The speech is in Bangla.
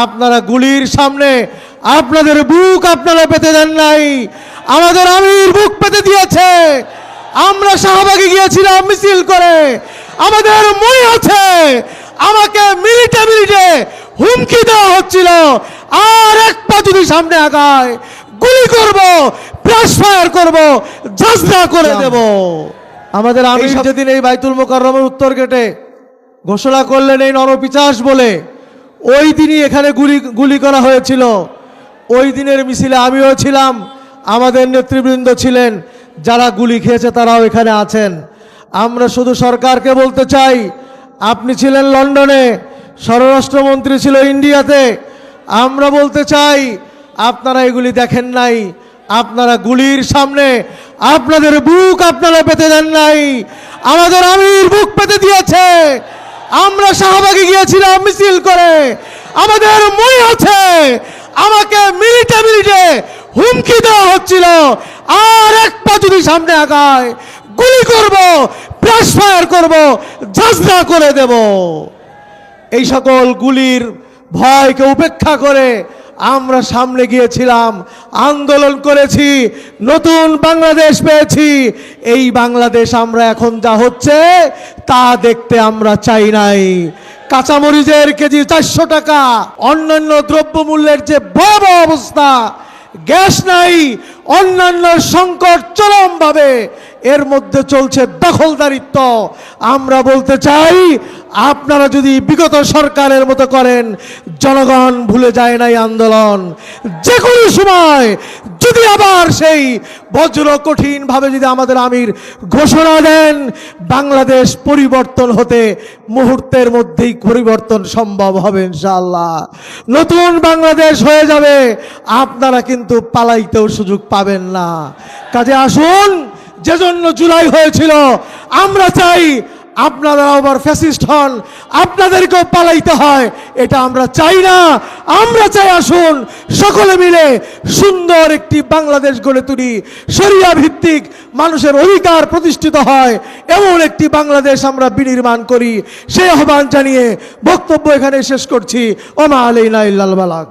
আপনারা গুলির সামনে আপনাদের বুক আপনারা পেতে দেন নাই, আমাদের আমির বুক পেতে দিয়েছে। আমরা শাহবাগে গিয়েছিলাম মিছিল করে, আমাদের মনে আছে আমাকে মিনিটে মিনিটে হুমকি দেওয়া হচ্ছিল, আর এক পা যদি সামনে আগায় গুলি করব, ব্রাশ ফায়ার করব, জাজরা করে দেব। আমাদের আমির যেদিন এই বাইতুল মোকাররমের উত্তর গেটে ঘোষণা করলেন এই নরপিচাস বলে, ওই দিনই এখানে গুলি করা হয়েছিল। ওই দিনের মিছিলে আমিও ছিলাম, আমাদের নেতৃবৃন্দ ছিলেন, যারা গুলি খেয়েছে তারাও এখানে আছেন। আমরা শুধু সরকারকে বলতে চাই, আপনি ছিলেন লন্ডনে, স্বরাষ্ট্রমন্ত্রী ছিল ইন্ডিয়াতে, আমরা বলতে চাই আপনারা এগুলি দেখেন নাই, আপনারা গুলির সামনে আপনাদের বুক আপনারা পেতে দেন নাই, আমাদের আমির বুক পেতে দিয়েছে। আমরা শাহবাগে গিয়েছিলাম মিছিল করে, আমাদের মনে আছে আমাকে মিনিটে মিনিটে হুমকি দেওয়া হচ্ছিল, আর এক পা যদি সামনে আগায় গুলি করব, ব্রাশ ফায়ার করব, জাজরা করে দেব। এই সকল গুলির ভয়কে উপেক্ষা করে আমরা সামনে গিয়েছিলাম, আন্দোলন করেছি, নতুন বাংলাদেশ পেয়েছি। এই বাংলাদেশ আমরা এখন যা হচ্ছে তা দেখতে আমরা চাই নাই। কাঁচামরিচের কেজি 400 টাকা, অন্যান্য দ্রব্যমূল্যের যে ভয়াবহ অবস্থা, গ্যাস নাই, অন্যান্য সংকট চরমভাবে, এর মধ্যে চলছে দখলদারিত্ব। আমরা বলতে চাই আপনারা যদি বিগত সরকারের মতো করেন, জনগণ ভুলে যায় নাই আন্দোলন। যে কোনো সময় যদি আবার সেই বজ্র কঠিনভাবে যদি আমাদের আমির ঘোষণা দেন, বাংলাদেশ পরিবর্তন হতে মুহূর্তের মধ্যেই পরিবর্তন সম্ভব হবে ইনশাআল্লাহ। নতুন বাংলাদেশ হয়ে যাবে, আপনারা কিন্তু পালাইতেও সুযোগ পাবেন না। কাজে আসুন, যে জন্য জুলাই হয়েছিল, আমরা চাই আপনারা আবার ফ্যাসিস্ট হন, আপনাদেরকেও পালাইতে হয়, এটা আমরা চাই না। আমরা চাই আসুন সকলে মিলে সুন্দর একটি বাংলাদেশ গড়ে তুলি, শরিয়া ভিত্তিক মানুষের অধিকার প্রতিষ্ঠিত হয় এমন একটি বাংলাদেশ আমরা বিনির্মাণ করি। সেই আহ্বান জানিয়ে বক্তব্য এখানে শেষ করছি। ওমা আলাইনা ইল্লাল বালাগ।